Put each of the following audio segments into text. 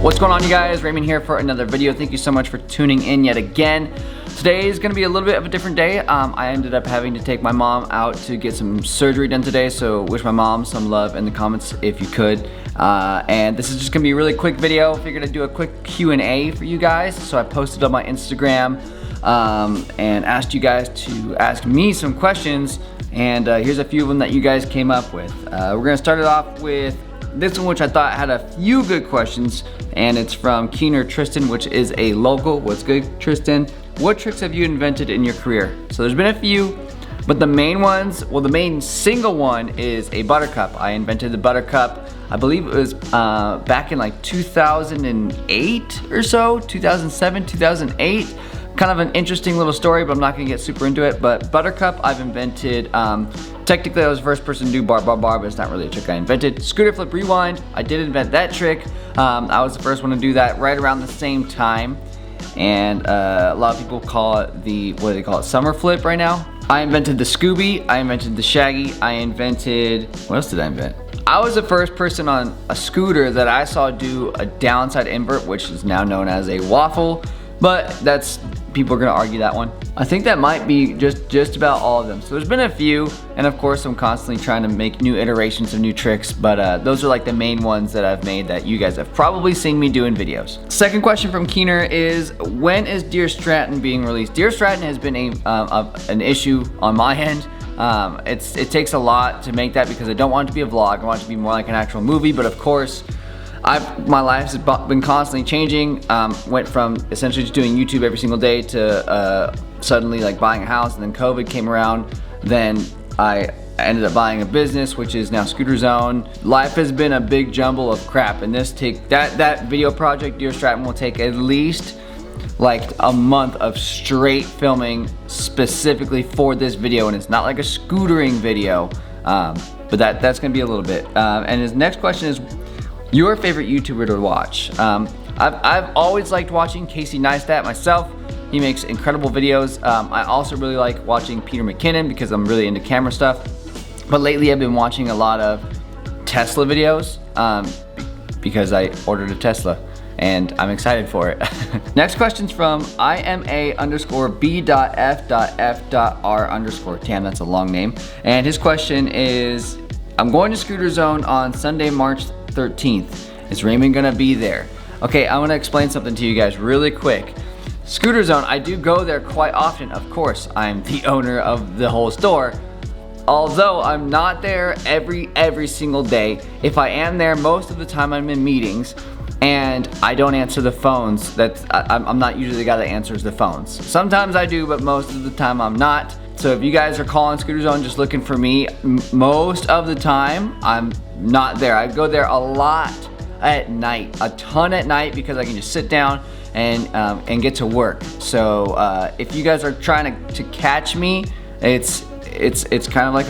What's going on, you guys? Raymond here for another video. Thank you so much for tuning in yet again. Today is gonna be a little bit of a different day. I ended up having to take my mom out to get some surgery done today, so wish my mom some love in the comments if you could. And this is just gonna be a really quick video. Figured I'd do a quick Q&A for you guys. So I posted on my Instagram and asked you guys to ask me some questions. And here's a few of them that you guys came up with. We're gonna start it off with this one, which I thought had a few good questions, and it's from Keener Tristan, which is a local. What's good, Tristan? What tricks have you invented in your career? So there's been a few, but the main ones, well, the main single one is a buttercup. I invented the buttercup, I believe it was back in like 2008 or so, 2007, 2008. Kind of an interesting little story, but I'm not gonna get super into it. But buttercup, I've invented, technically I was the first person to do bar, but it's not really a trick I invented. Scooter flip rewind, I did invent that trick. I was the first one to do that right around the same time. And a lot of people call it the, what do they call it, summer flip right now. I invented the Scooby, I invented the Shaggy, I invented, what else did I invent? I was the first person on a scooter that I saw do a downside invert, which is now known as a waffle. But that's, people are gonna argue that one. I think that might be just about all of them. So there's been a few, and of course I'm constantly trying to make new iterations of new tricks, but those are like the main ones that I've made that you guys have probably seen me do in videos. Second question from Keener is, when is Dear Stratton being released? Dear Stratton has been an issue on my end. It takes a lot to make that because I don't want it to be a vlog. I want it to be more like an actual movie, but of course, my life has been constantly changing. Went from essentially just doing YouTube every single day to suddenly like buying a house, and then COVID came around. Then I ended up buying a business, which is now Scooter Zone. Life has been a big jumble of crap, and that video project, Dear Stratton, will take at least like a month of straight filming specifically for this video, and it's not like a scootering video, but that's gonna be a little bit. And his next question is, your favorite YouTuber to watch? I've always liked watching Casey Neistat myself. He makes incredible videos. I also really like watching Peter McKinnon because I'm really into camera stuff. But lately I've been watching a lot of Tesla videos because I ordered a Tesla and I'm excited for it. Next question's from IMA_B.F.F.R_. Damn, that's a long name. And his question is, I'm going to Scooter Zone on Sunday, March 13th. Is Raymond gonna be there? Okay, I wanna explain something to you guys really quick. Scooter Zone, I do go there quite often. Of course, I'm the owner of the whole store. Although I'm not there every single day. If I am there, most of the time I'm in meetings and I don't answer the phones. I'm not usually the guy that answers the phones. Sometimes I do, but most of the time I'm not. So if you guys are calling Scooter Zone just looking for me, most of the time I'm not there. I go there a lot at night, a ton at night, because I can just sit down and get to work. So if you guys are trying to catch me, it's kind of like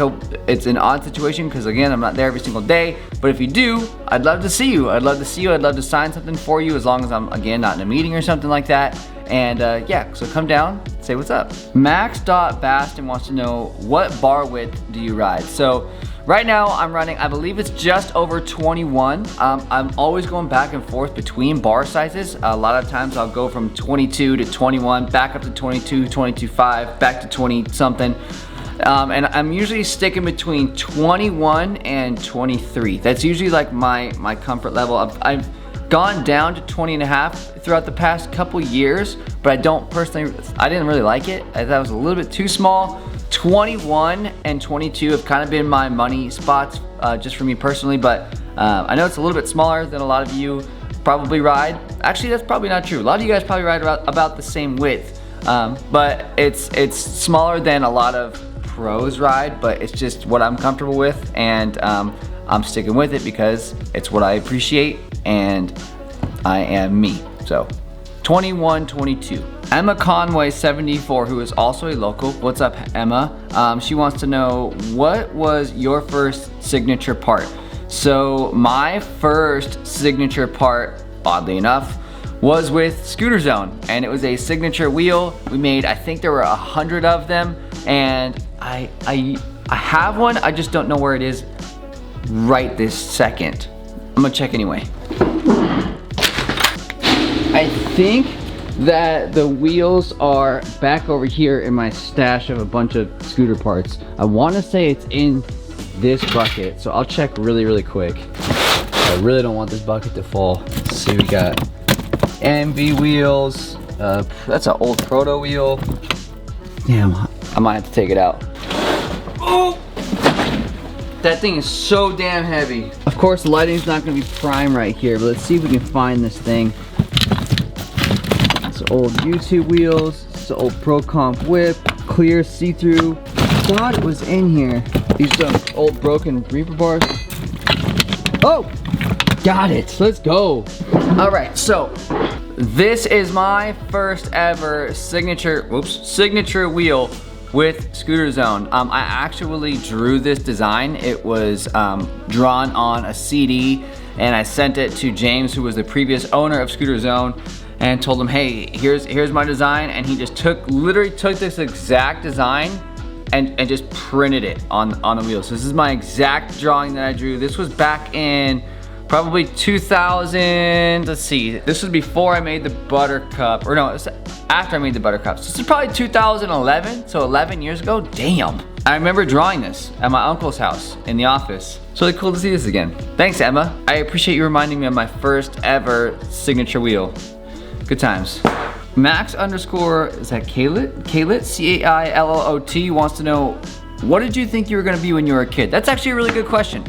it's an odd situation because again, I'm not there every single day. But if you do, I'd love to see you. I'd love to see you. I'd love to sign something for you, as long as I'm again not in a meeting or something like that. And yeah, so come down, say what's up. Max.Baston wants to know, what bar width do you ride? So right now I'm running, I believe it's just over 21. I'm always going back and forth between bar sizes. A lot of times I'll go from 22 to 21, back up to 22, 22.5, back to 20 something. And I'm usually sticking between 21 and 23. That's usually like my comfort level. I've gone down to 20 and a half throughout the past couple years, but I didn't really like it. I thought it was a little bit too small. 21 and 22 have kind of been my money spots, just for me personally, but I know it's a little bit smaller than a lot of you probably ride. Actually, that's probably not true. A lot of you guys probably ride about the same width, but it's smaller than a lot of pros ride, but it's just what I'm comfortable with, and I'm sticking with it because it's what I appreciate and I am me. So 21, 22. Emma Conway 74, who is also a local. What's up, Emma? She wants to know, what was your first signature part? So my first signature part, oddly enough, was with Scooter Zone, and it was a signature wheel. We made, I think there were 100 of them, and I have one, I just don't know where it is right this second. I'm gonna check anyway. I think that the wheels are back over here in my stash of a bunch of scooter parts. I want to say it's in this bucket, so I'll check really quick. I really don't want this bucket to fall. Let's see, we got MV wheels. That's an old proto wheel. Damn, I might have to take it out. Oh! That thing is so damn heavy. Of course, the lighting's not gonna be prime right here, but let's see if we can find this thing. It's old YouTube wheels. It's an old Pro Comp whip. Clear, see-through. God, it was in here. These are old broken Reaper bars. Oh! Got it. Let's go. All right, so this is my first ever signature wheel with Scooter Zone. I actually drew this design. It was drawn on a CD, and I sent it to James, who was the previous owner of Scooter Zone, and told him, hey, here's my design. And he just literally took this exact design and just printed it on the wheels. So this is my exact drawing that I drew. This was back in probably 2000, let's see. This was before I made the Buttercup, or no, it was after I made the Buttercup. So this is probably 2011, so 11 years ago, damn. I remember drawing this at my uncle's house in the office. It's really cool to see this again. Thanks, Emma. I appreciate you reminding me of my first ever signature wheel. Good times. Max underscore, is that Cailot? Cailot, C-A-I-L-L-O-T, wants to know, what did you think you were gonna be when you were a kid? That's actually a really good question.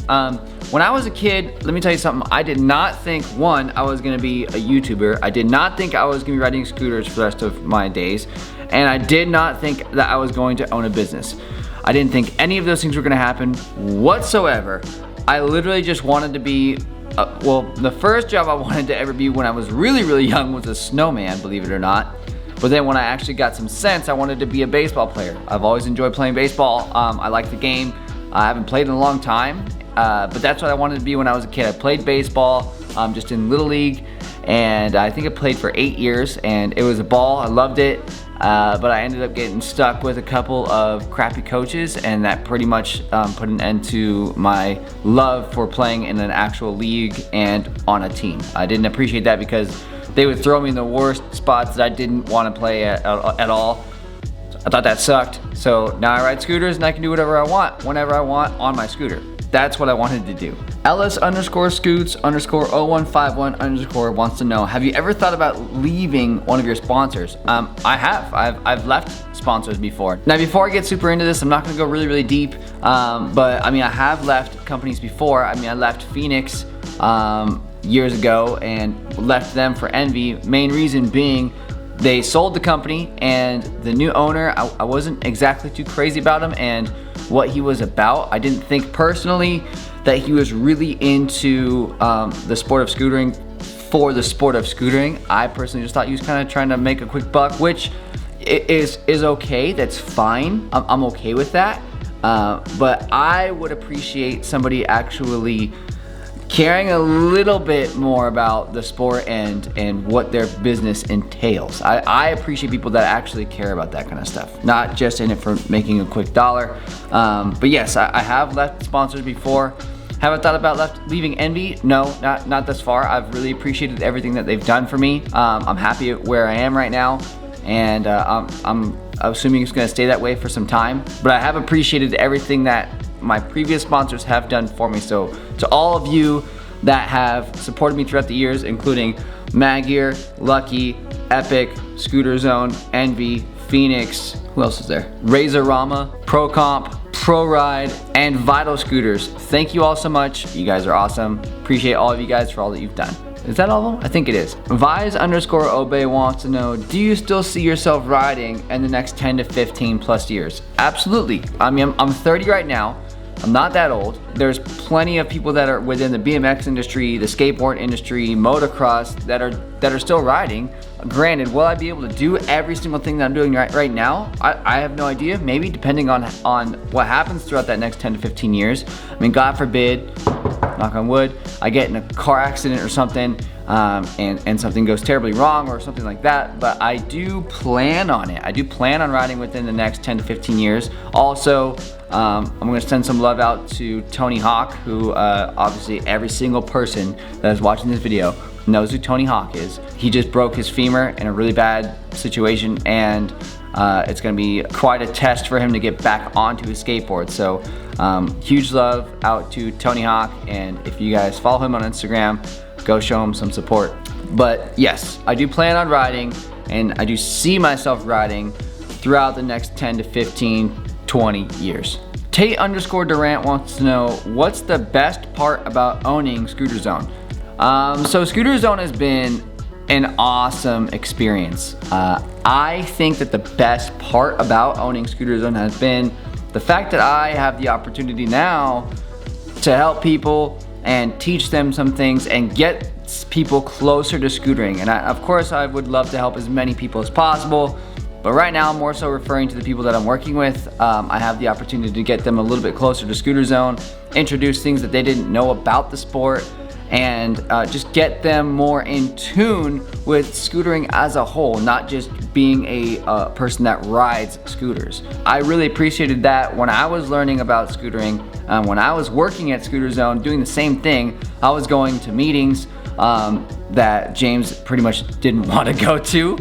When I was a kid, let me tell you something, I did not think, one, I was gonna be a YouTuber. I did not think I was gonna be riding scooters for the rest of my days. And I did not think that I was going to own a business. I didn't think any of those things were gonna happen whatsoever. I literally just wanted to be, well, the first job I wanted to ever be when I was really young was a snowman, believe it or not. But then when I actually got some sense, I wanted to be a baseball player. I've always enjoyed playing baseball. I like the game. I haven't played in a long time, but that's what I wanted to be when I was a kid. I played baseball just in Little League, and I think I played for 8 years, and it was a ball. I loved it, but I ended up getting stuck with a couple of crappy coaches, and that pretty much put an end to my love for playing in an actual league and on a team. I didn't appreciate that because they would throw me in the worst spots that I didn't want to play at all. I thought that sucked. So now I ride scooters and I can do whatever I want, whenever I want on my scooter. That's what I wanted to do. Ellis underscore scoots underscore 0151 underscore wants to know, have you ever thought about leaving one of your sponsors? I have. I've left sponsors before. Now before I get super into this, I'm not gonna go really deep, but I mean, I have left companies before. I mean, I left Phoenix years ago and left them for Envy. Main reason being they sold the company, and the new owner, I wasn't exactly too crazy about him and what he was about. I didn't think personally that he was really into the sport of scootering for the sport of scootering. I personally just thought he was kind of trying to make a quick buck, which is okay. That's fine. I'm okay with that. But I would appreciate somebody actually caring a little bit more about the sport and what their business entails. I appreciate people that actually care about that kind of stuff, not just in it for making a quick dollar. But yes, I have left sponsors before. Have I thought about leaving Envy? No, not this far. I've really appreciated everything that they've done for me. I'm happy where I am right now, and I'm assuming it's gonna stay that way for some time. But I have appreciated everything that my previous sponsors have done for me. So to all of you that have supported me throughout the years, including Maggear, Lucky, Epic, Scooter Zone, Envy, Phoenix, who else is there? Razorama, Pro Comp, Pro Ride, and Vital Scooters. Thank you all so much. You guys are awesome. Appreciate all of you guys for all that you've done. Is that all of them? I think it is. Vise underscore Obey wants to know, do you still see yourself riding in the next 10 to 15 plus years? Absolutely. I mean, I'm 30 right now. I'm not that old. There's plenty of people that are within the BMX industry, the skateboard industry, motocross that are still riding. Granted, will I be able to do every single thing that I'm doing right now? I have no idea. Maybe, depending on what happens throughout that next 10 to 15 years. I mean, God forbid, knock on wood, I get in a car accident or something, and something goes terribly wrong or something like that, but I do plan on it. I do plan on riding within the next 10 to 15 years. Also, I'm gonna send some love out to Tony Hawk, who obviously every single person that is watching this video knows who Tony Hawk is. He just broke his femur in a really bad situation, and it's gonna be quite a test for him to get back onto his skateboard. So huge love out to Tony Hawk, and if you guys follow him on Instagram, go show him some support. But yes, I do plan on riding, and I do see myself riding throughout the next 10 to 15, 20 years. Tate_Durant wants to know, what's the best part about owning Scooter Zone? So Scooter Zone has been an awesome experience. I think that the best part about owning Scooter Zone has been the fact that I have the opportunity now to help people and teach them some things and get people closer to scootering. And of course I would love to help as many people as possible, but right now I'm more so referring to the people that I'm working with. I have the opportunity to get them a little bit closer to Scooter Zone, introduce things that they didn't know about the sport, and just get them more in tune with scootering as a whole, not just being a person that rides scooters. I really appreciated that when I was learning about scootering. When I was working at Scooter Zone doing the same thing, I was going to meetings that James pretty much didn't want to go to.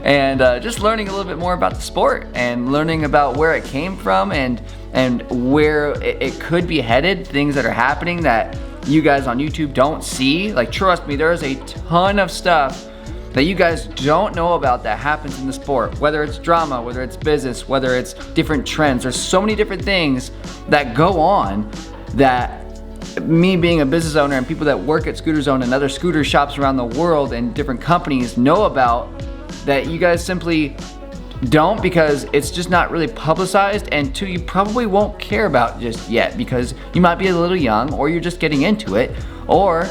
And just learning a little bit more about the sport and learning about where it came from and where it could be headed, things that are happening that you guys on YouTube don't see. Like, trust me, there's a ton of stuff that you guys don't know about that happens in the sport, whether it's drama, whether it's business, whether it's different trends. There's so many different things that go on that me being a business owner and people that work at Scooter Zone and other scooter shops around the world and different companies know about, that you guys simply don't, because it's just not really publicized, and two, you probably won't care about just yet because you might be a little young, or you're just getting into it, or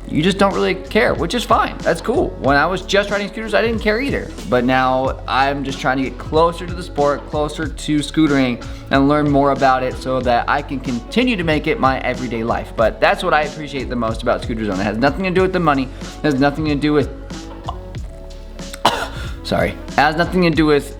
you just don't really care, which is fine. That's cool. When I was just riding scooters, I didn't care either, but now I'm just trying to get closer to the sport, closer to scootering, and learn more about it so that I can continue to make it my everyday life. But that's what I appreciate the most about Scooter Zone. It has nothing to do with the money. It has nothing to do with it has nothing to do with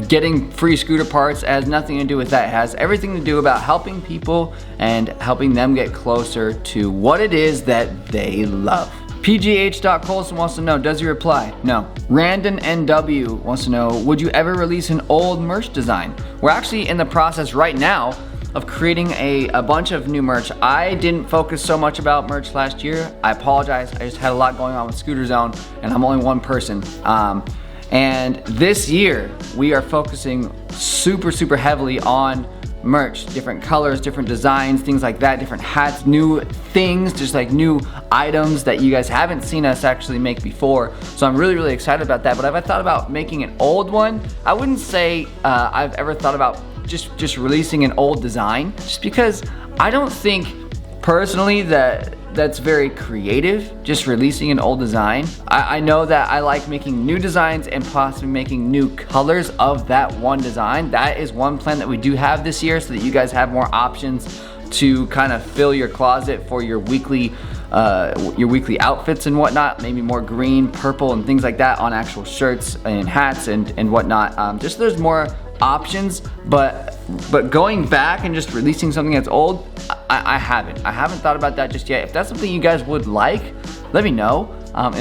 getting free scooter parts. It has nothing to do with that. It has everything to do about helping people and helping them get closer to what it is that they love. PGH.Colson wants to know, does he reply? No. Randon NW wants to know, would you ever release an old merch design? We're actually in the process right now of creating a bunch of new merch. I didn't focus so much about merch last year. I apologize. I just had a lot going on with Scooter Zone, and I'm only one person. And this year, we are focusing super heavily on merch, different colors, different designs, things like that, different hats, new things, just like new items that you guys haven't seen us actually make before. So I'm really excited about that. But have I thought about making an old one? I wouldn't say I've ever thought about just releasing an old design, just because I don't think personally that's very creative, just releasing an old design. I know that I like making new designs and possibly making new colors of that one design. That is one plan that we do have this year, so that you guys have more options to kind of fill your closet for your weekly outfits and whatnot. Maybe more green, purple, and things like that on actual shirts and hats and whatnot. Just so there's more options, but going back and just releasing something that's old, I haven't thought about that just yet. If that's something you guys would like, let me know. And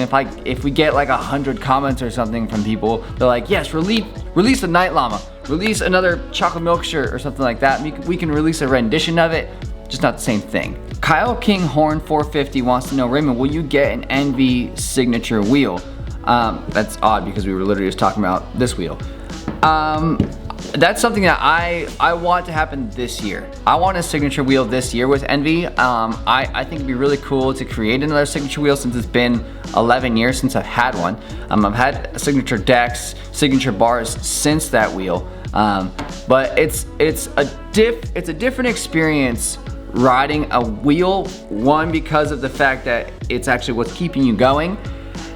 if we get like 100 comments or something from people, they're like, yes, release a Night Llama, release another chocolate milk shirt or something like that. We can release a rendition of it, just not the same thing. Kyle Kinghorn 450 wants to know, Raymond, will you get an NV signature wheel? That's odd because we were literally just talking about this wheel. That's something that I want to happen this year. I want a signature wheel this year with Envy. I think it'd be really cool to create another signature wheel, since it's been 11 years since I've had one. I've had signature decks, signature bars since that wheel. But it's a different experience riding a wheel. One, because of the fact that it's actually what's keeping you going,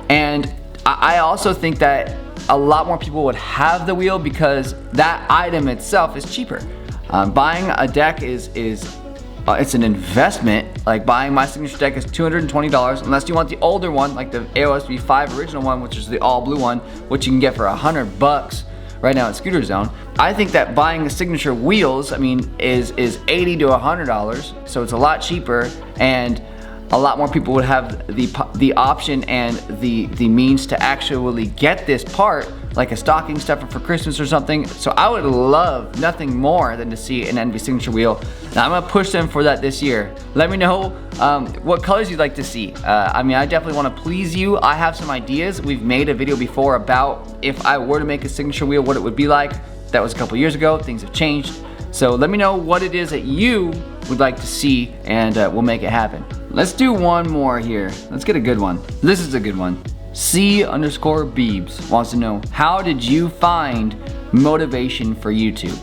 and I also think that a lot more people would have the wheel because that item itself is cheaper. Buying a deck it's an investment, Like buying my signature deck is $220 unless you want the older one, like the AOSB 5 original one, which is the all blue one, which you can get for $100 right now at Scooter Zone. I think that buying the signature wheels, I mean, is $80 to $100, so it's a lot cheaper, and a lot more people would have the option and the means to actually get this part, like a stocking stuffer for Christmas or something. So I would love nothing more than to see an NV signature wheel. Now I'm gonna push them for that this year. Let me know what colors you'd like to see. I mean, I definitely want to please you. I have some ideas. We've made a video before about if I were to make a signature wheel, what it would be like. That was a couple years ago. Things have changed. So let me know what it is that you would like to see, and we'll make it happen. Let's do one more here. Let's get a good one. This is a good one. C_Beebs wants to know, how did you find motivation for YouTube?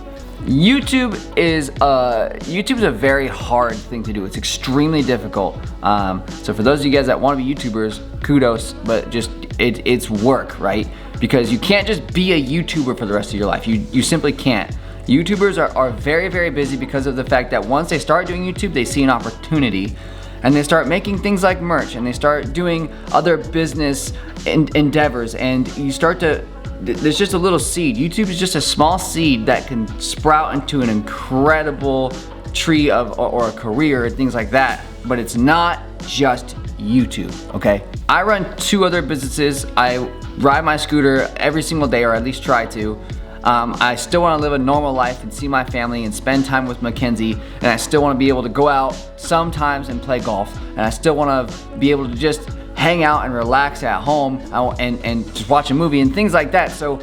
YouTube is a very hard thing to do. It's extremely difficult. So for those of you guys that want to be YouTubers, kudos, but just it's work, right? Because you can't just be a YouTuber for the rest of your life. You simply can't. YouTubers are very, very busy because of the fact that once they start doing YouTube, they see an opportunity and they start making things like merch, and they start doing other business endeavors, and you start to, there's just a little seed. YouTube is just a small seed that can sprout into an incredible tree or a career and things like that, but it's not just YouTube, okay? I run 2 other businesses. I ride my scooter every single day, or at least try to. I still want to live a normal life and see my family and spend time with Mackenzie, and I still want to be able to go out sometimes and play golf, and I still want to be able to just hang out and relax at home and just watch a movie and things like that. So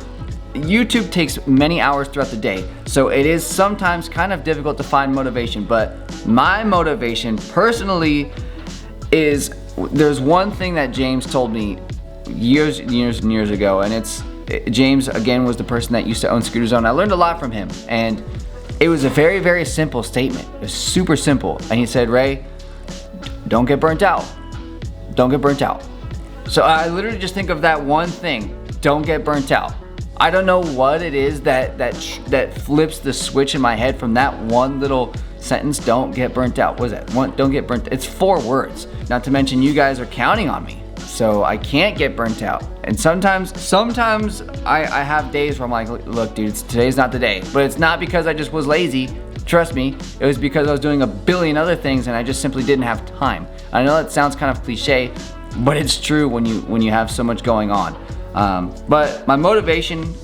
YouTube takes many hours throughout the day, so it is sometimes kind of difficult to find motivation. But my motivation personally is, there's one thing that James told me years and years ago, and it's, James, again, was the person that used to own Scooter Zone. I learned a lot from him, and it was a very, very simple statement. It was super simple. And he said, Ray, don't get burnt out. Don't get burnt out. So I literally just think of that one thing, don't get burnt out. I don't know what it is that flips the switch in my head from that one little sentence, don't get burnt out. What is that? Don't get burnt. It's 4 words. Not to mention you guys are counting on me, so I can't get burnt out. And sometimes I have days where I'm like, look dude, today's not the day. But it's not because I just was lazy, trust me. It was because I was doing a billion other things and I just simply didn't have time. I know that sounds kind of cliche, but it's true when you have so much going on. But my motivation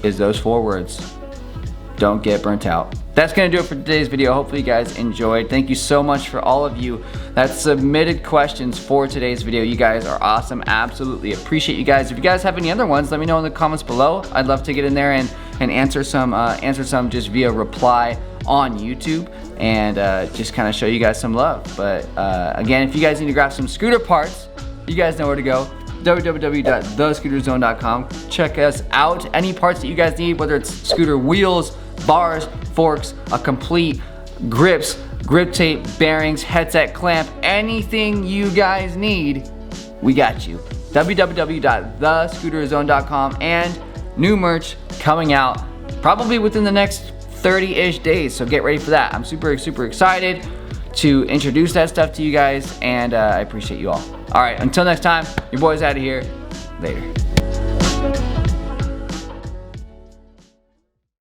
is those 4 words. Don't get burnt out. That's gonna do it for today's video. Hopefully you guys enjoyed. Thank you so much for all of you that submitted questions for today's video. You guys are awesome. Absolutely appreciate you guys. If you guys have any other ones, let me know in the comments below. I'd love to get in there and answer some just via reply on YouTube, and just kind of show you guys some love. But again, if you guys need to grab some scooter parts, you guys know where to go. www.thescooterzone.com. Check us out. Any parts that you guys need, whether it's scooter wheels, bars, forks, a complete grips, grip tape, bearings, headset, clamp, anything you guys need, we got you. www.thescooterzone.com, and new merch coming out probably within the next 30-ish days, so get ready for that. I'm super excited to introduce that stuff to you guys, and I appreciate you all. All right, until next time, your boy's out of here. Later.